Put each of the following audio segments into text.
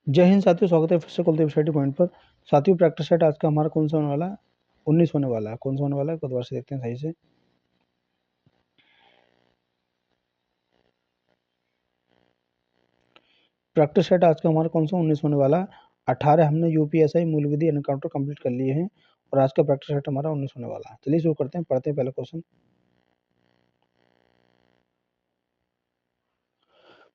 जय हिंद साथियों, स्वागत है फिर से कुलदीप शेट्टी पॉइंट पर। साथियों, प्रैक्टिस सेट आज का हमारा कौन सा होने वाला है? 19 होने वाला है। कौन सा होने वाला है, एक बार से देखते हैं सही से। प्रैक्टिस सेट आज का हमारा कौन सा 19 होने वाला है। 18 हमने यूपीएसआई मूल विधि एनकाउंटर कंप्लीट कर लिए हैं और आज का प्रैक्टिस सेट हमारा 19 होने वाला है। चलिए शुरू करते हैं, पढ़ते हैं पहला क्वेश्चन।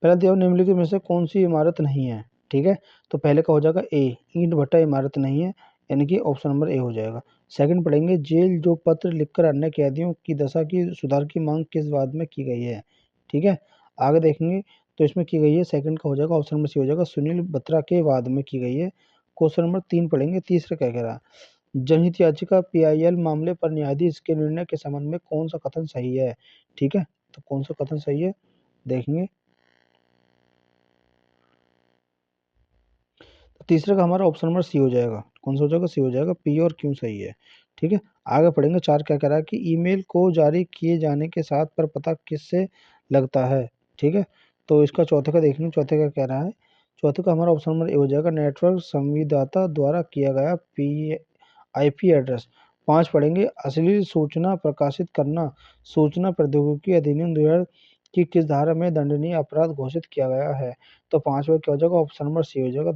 पहला दिया हुआ निम्नलिखित में से कौन सी इमारत नहीं है? ठीक है, तो पहले का हो जाएगा ए, ईंट भट्टा इमारत नहीं है, यानी कि ऑप्शन नंबर ए हो जाएगा। सेकंड पढ़ेंगे, जेल जो पत्र लिखकर अन्य कैदियों की दशा की सुधार की मांग किस वाद में की गई है? ठीक है, आगे देखेंगे तो इसमें की गई है, सेकंड का हो जाएगा, ऑप्शन नंबर सी हो जाएगा, सुनील बत्रा के वाद में की गई है। क्वेश्चन नंबर 3 पढ़ेंगे, तीसरा क्या कह रहा है? जनहित याचिका पीआईएल मामले पर न्यायाधीश के निर्णय के संबंध में कौन सा कथन सही है? ठीक है, तो कौन सा कथन सही है देखेंगे। तीसरे का हमारा ऑप्शन नंबर सी हो जाएगा। कौन सा हो जाएगा? सी हो जाएगा। पी और क्यों सही है। ठीक है, आगे पढ़ेंगे। 4 क्या कह रहा है कि ईमेल को जारी किए जाने के साथ पर पता किससे लगता है? ठीक है, तो इसका चौथे का देखेंगे, चौथे का कह रहा है। चौथे का हमारा ऑप्शन नंबर ए हो जाएगा, नेटवर्क संविदाता द्वारा किया गया पी आईपी एड्रेस। 5 पढ़ेंगे, अश्लील सूचना प्रकाशित करना सूचना प्रौद्योगिकी अधिनियम 2000 की किस धारा में दंडनीय अपराध घोषित किया गया है? तो 5 में क्या हो जाएगा? ऑप्शन नंबर सी हो जाएगा,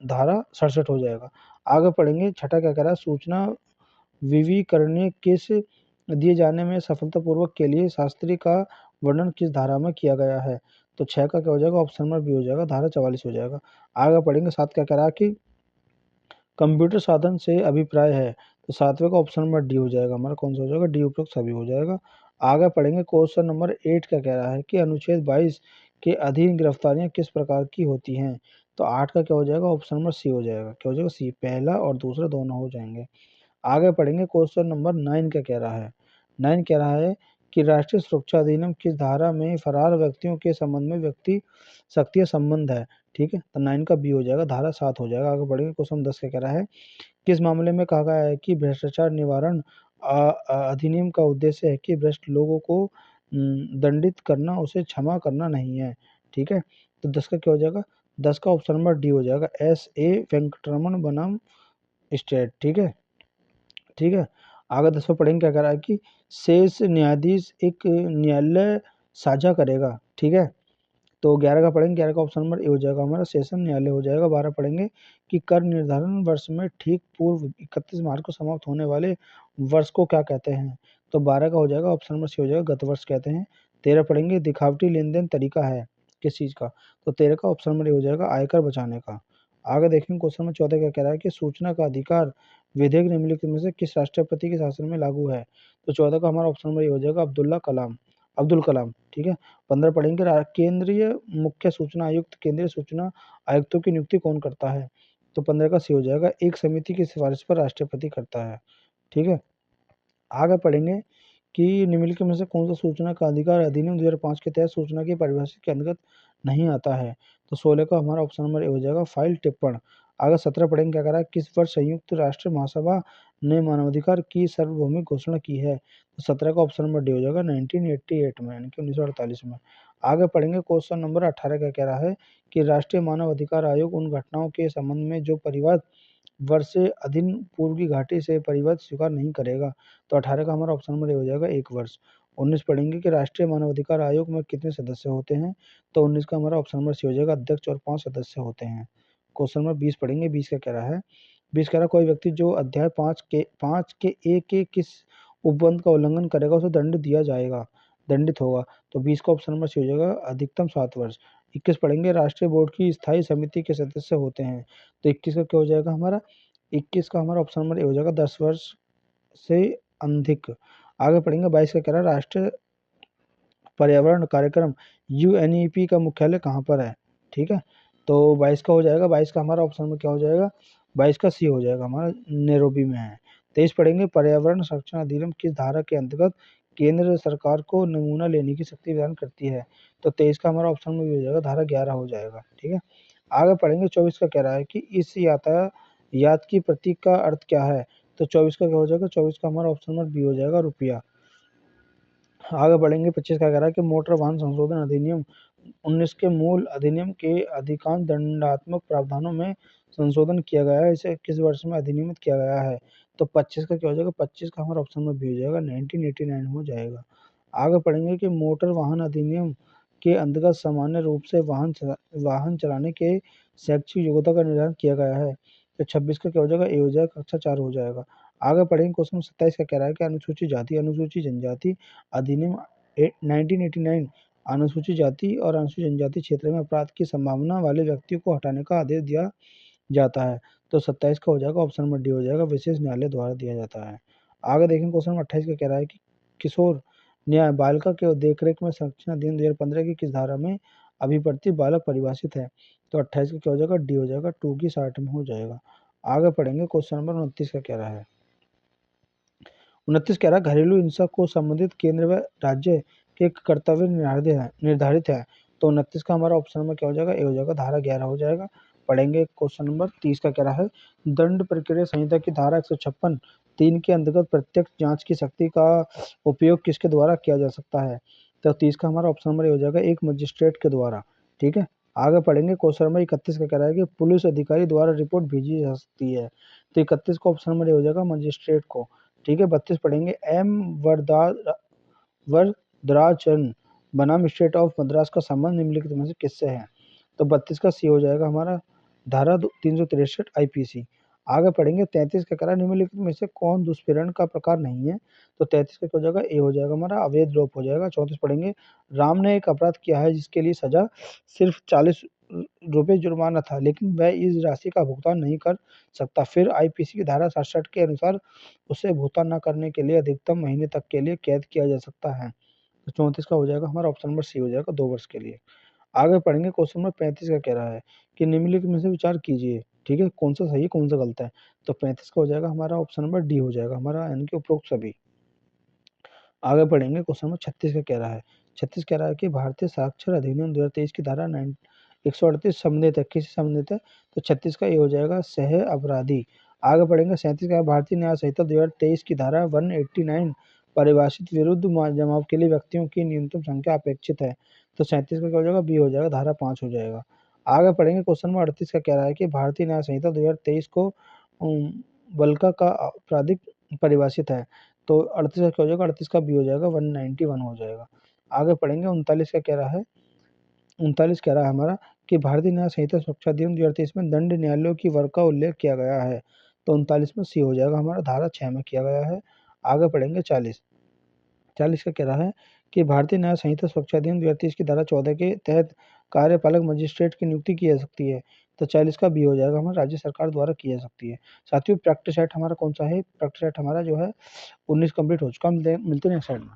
धारा 67 हो जाएगा। आगे पढ़ेंगे। छठा क्या कह रहा है? सूचना विविकरणीय किस दिए जाने में सफलतापूर्वक के लिए शास्त्री का वर्णन किस धारा में किया गया है? तो 6 का क्या हो जाएगा? ऑप्शन नंबर बी हो जाएगा, धारा 44 हो जाएगा। आगे पढ़ेंगे। 7 क्या कह रहा है कि कंप्यूटर साधन से अभिप्राय है, तो 7वें का ऑप्शन नंबर डी हो जाएगा, हमारा कौन सा हो जाएगा? डी उपरोक्त सभी हो जाएगा। आगे पढ़ेंगे। क्वेश्चन नंबर 8 क्या कह रहा है कि अनुच्छेद 22 के अधीन गिरफ्तारियां किस प्रकार की होती हैं? तो 8 का क्या हो जाएगा? ऑप्शन नंबर सी हो जाएगा। क्या हो जाएगा? सी, पहला और दूसरा दोनों हो जाएंगे। आगे पढ़ेंगे। क्वेश्चन नंबर 9 क्या कह रहा है? 9 कह रहा है कि राष्ट्रीय सुरक्षा अधिनियम किस धारा में फरार व्यक्तियों के संबंध में व्यक्ति सक्रिय संबंध है? ठीक है, तो 9 का बी हो जाएगा, धारा 7 हो जाएगा। आगे बढ़ेंगे। क्वेश्चन 10 क्या कह रहा है? किस मामले में कहा गया है कि भ्रष्टाचार निवारण अधिनियम का उद्देश्य है कि भ्रष्ट लोगों को दंडित करना, उसे क्षमा करना नहीं है? ठीक है, तो 10 का क्या हो जाएगा? 10 का ऑप्शन नंबर डी हो जाएगा, एस ए वेंकटरमण बनाम स्टेट। ठीक है, ठीक है। आगे 10 पढ़ेंगे। क्या कह रहा है कि शेष न्यायाधीश एक न्यायालय साझा करेगा? ठीक है, तो 11 का पढ़ेंगे। 11 का ऑप्शन नंबर ए हो जाएगा, हमारा सेशन न्यायालय हो जाएगा। 12 पढ़ेंगे कि कर निर्धारण वर्ष में ठीक पूर्व 31 मार्च को समाप्त होने वाले वर्ष को क्या कहते हैं? तो 12 का हो जाएगा, ऑप्शन नंबर सी हो जाएगा, गत वर्ष कहते हैं। 13 पढ़ेंगे, दिखावटी लेन देन तरीका है किस चीज का? तो 13 का ऑप्शन नंबर ए हो जाएगा, आयकर बचाने का। आगे देखेंगे। क्वेश्चन नंबर 14 क्या कह रहा है कि सूचना का अधिकार विधेयक निम्नलिखित में से किस राष्ट्रपति के शासन में लागू है? तो 14 का हमारा ऑप्शन नंबर ए हो जाएगा, अब्दुल कलाम। ठीक है, 15 पढ़ेंगे। केंद्रीय मुख्य सूचना आयुक्त केंद्रीय सूचना आयुक्तों की नियुक्ति कौन करता है? तो 15 का सी हो जाएगा, एक समिति की सिफारिश पर राष्ट्रपति करता है। ठीक है, आगे पढ़ेंगे कि निम्नलिखित में से कौन सा सूचना का अधिकार अधिनियम 2005 के तहत सूचना की परिभाषा के अंतर्गत नहीं आता है? तो 16 का हमारा ऑप्शन नंबर ए हो जाएगा, फाइल टिप्पण। आगे 17 पढ़ेंगे। क्या कह रहा है? किस वर्ष संयुक्त राष्ट्र महासभा ने मानवाधिकार की सार्वभौमिक घोषणा की है? तो 17 का ऑप्शन नंबर डी हो जाएगा, 1988 में, यानी कि 1948 में। आगे पढ़ेंगे। क्वेश्चन नंबर 18 का कह रहा है कि राष्ट्रीय मानव अधिकार आयोग उन घटनाओं के संबंध में जो परिवाद वर्ष से अधीन पूर्व की घाटी से परिवाद स्वीकार नहीं करेगा? तो 18 का हमारा ऑप्शन नंबर ए हो जाएगा, 1 वर्ष। 19 पढ़ेंगे कि राष्ट्रीय मानवाधिकार आयोग में कितने सदस्य होते हैं? तो 19 का हमारा ऑप्शन नंबर सी हो जाएगा, अध्यक्ष और 5 सदस्य होते हैं। क्वेश्चन नंबर 20 पढ़ेंगे। 20 का कह रहा है, 20 कह रहा है कोई व्यक्ति जो अध्याय 5 के ए के किस उपबंध का उल्लंघन करेगा उसे दंडित होगा? तो 20 का ऑप्शन नंबर सी हो जाएगा, अधिकतम 7 वर्ष। 21 पढ़ेंगे। राष्ट्रीय बोर्ड की स्थायी समिति के सदस्य होते हैं? तो 21 का क्या हो जाएगा हमारा? 21 का हमारा ऑप्शन नंबर ए हो जाएगा, 10 वर्ष से अधिक। आगे पढ़ेंगे। 22 का कह रहा है राष्ट्रीय पर्यावरण कार्यक्रम यूएनईपी का मुख्यालय कहाँ पर है? ठीक है, तो 22 का हो जाएगा, 22 का हमारा ऑप्शन में क्या हो जाएगा? 22 का सी हो जाएगा, हमारा नैरोबी में है। 23 पढ़ेंगे। पर्यावरण संरक्षण अधिनियम किस धारा के अंतर्गत केंद्र सरकार को नमूना लेने की शक्ति प्रदान करती है? तो 23 का हमारा ऑप्शन में भी हो जाएगा, धारा 11 हो जाएगा। ठीक है, आगे पढ़ेंगे। 24 का कह रहा है कि इस यातायात की प्रतीक का अर्थ क्या है? तो 24 का क्या हो जाएगा? 24 का हमारा ऑप्शन नंबर बी हो जाएगा, रुपया। आगे बढ़ेंगे। 25 का कह रहा है कि मोटर वाहन संशोधन अधिनियम 19 के मूल अधिनियम के अधिकांश दंडात्मक प्रावधानों में संशोधन किया गया है। इसे किस वर्ष में अधिनियमित किया गया है? तो 25 का क्या हो जाएगा? 25 का हमारा ऑप्शन में बी हो जाएगा, 1989 हो जाएगा। आगे पढ़ेंगे कि मोटर वाहन अधिनियम के अंतर्गत सामान्य रूप से वाहन चलाने के शैक्षिक योग्यता का निर्धारण किया गया है। तो 26 का क्या हो जाएगा? ए हो जाएगा, कक्षा 4 हो जाएगा। आगे पढ़ेंगे क्वेश्चन 27 का कह रहा है कि अनुसूचित जाति अनुसूचित जनजाति अधिनियम 1989 अनुसूचित जाति और अनुसूचित जनजाति क्षेत्र में अपराध की संभावना वाले व्यक्तियों को हटाने का आदेश दिया जाता है। तो 27 का हो जाएगा, ऑप्शन नंबर डी हो जाएगा, विशेष न्यायालय द्वारा दिया जाता है। आगे देखेंगे क्वेश्चन नंबर 28 का कह रहा है कि किशोर न्याय बालिका के देखरेख में संरक्षण अधिनियम 2015 की किस धारा में अभिवर्ती बालक परिभाषित है? तो 28 का क्या हो जाएगा? डी हो जाएगा, 2 की 60 में हो जाएगा। आगे पढ़ेंगे क्वेश्चन नंबर 29 का कह रहा है 29 कह रहा है घरेलू हिंसा को संबंधित केंद्र व राज्य के कर्तव्य निर्धारित है। तो 29 का हमारा ऑप्शन में क्या हो जाएगा? ए हो जाएगा, धारा 11 हो जाएगा। पढ़ेंगे क्वेश्चन नंबर 30 का कह रहा है दंड प्रक्रिया संहिता की धारा 156 3 के अंतर्गत प्रत्यक्ष जांच की शक्ति का उपयोग किसके द्वारा किया जा सकता है? तो 30 का हमारा ऑप्शन नंबर ए हो जाएगा, एक मजिस्ट्रेट के द्वारा। ठीक है, आगे पढ़ेंगे क्वेश्चन नंबर 31 का कह रहा है कि पुलिस अधिकारी द्वारा रिपोर्ट भेजी जा सकती है। तो 31 का ऑप्शन नंबर ए हो जाएगा, मजिस्ट्रेट को। ठीक है, 32 पढ़ेंगे एम वरदराजन बनाम स्टेट ऑफ मद्रास का संबंध निम्नलिखित में से किससे है? तो 32 का सी हो जाएगा हमारा, धारा 363 आईपीसी। आगे पढ़ेंगे 33 का करा निम्नलिखित में से कौन दुष्प्रेरण का प्रकार नहीं है? तो 33 का क्या हो जाएगा? ए हो जाएगा हमारा, अवैध लोप हो जाएगा। 34 पढ़ेंगे राम ने एक अपराध किया है जिसके लिए सजा सिर्फ 40 रुपये जुर्माना था, लेकिन वह इस राशि का भुगतान नहीं कर सकता। फिर आईपीसी की धारा 67 के अनुसार उसे भुगतान न करने के लिए अधिकतम महीने तक के लिए कैद किया जा सकता है। तो 34 का हो जाएगा हमारा ऑप्शन नंबर सी हो जाएगा, 2 वर्ष के लिए। आगे पढ़ेंगे क्वेश्चन नंबर 35 का कह रहा है कि निम्नलिखित में से विचार कीजिए। ठीक है, कौन सा सही है कौन सा गलत है? तो 35 का हो जाएगा हमारा ऑप्शन नंबर डी हो जाएगा हमारा, यानी कि उपरोक्त सभी। आगे पढ़ेंगे क्वेश्चन नंबर 36 का कह रहा है 36 कह रहा है कि भारतीय साक्षर अधिनियम 2023 की धारा 138 सम्बंधित है, किससे संबंधित है? तो 36 का ये हो जाएगा, सह अपराधी। आगे पढ़ेंगे 37 का भारतीय न्याय संहिता 2023 की धारा 189 परिभाषित विरुद्ध जमाव के लिए व्यक्तियों की न्यूनतम संख्या अपेक्षित है। तो 37 का क्या हो जाएगा? बी हो जाएगा, धारा 5 हो जाएगा। आगे पढ़ेंगे क्वेश्चन नंबर 38 का कह रहा है कि भारतीय न्याय संहिता 2023 को बल्का का आपराधिक परिभाषित है। तो 38 का क्या हो जाएगा? 38 का बी हो जाएगा, 191 हो जाएगा। आगे पढ़ेंगे 39 का कह रहा है 39 कह रहा है हमारा कि भारतीय न्याय संहिता सुरक्षा अधिनियम 2023 में दंड न्यायालयों की वर्ग का उल्लेख किया गया है। तो 39 में सी हो जाएगा हमारा, धारा 6 में किया गया है। आगे पढ़ेंगे 40 का कह रहा है कि भारतीय न्याय संहिता सुरक्षा अधिनियम 2023 की धारा 14 के तहत कार्यपालक मजिस्ट्रेट की नियुक्ति की जा सकती है। तो 40 का बी हो जाएगा हमारा, राज्य सरकार द्वारा की जा सकती है। साथियों प्रैक्टिस सेट हमारा कौन सा है? प्रैक्टिस सेट हमारा जो है 19 कंप्लीट हो चुका। मिलते हैं नेक्स्ट साइड में।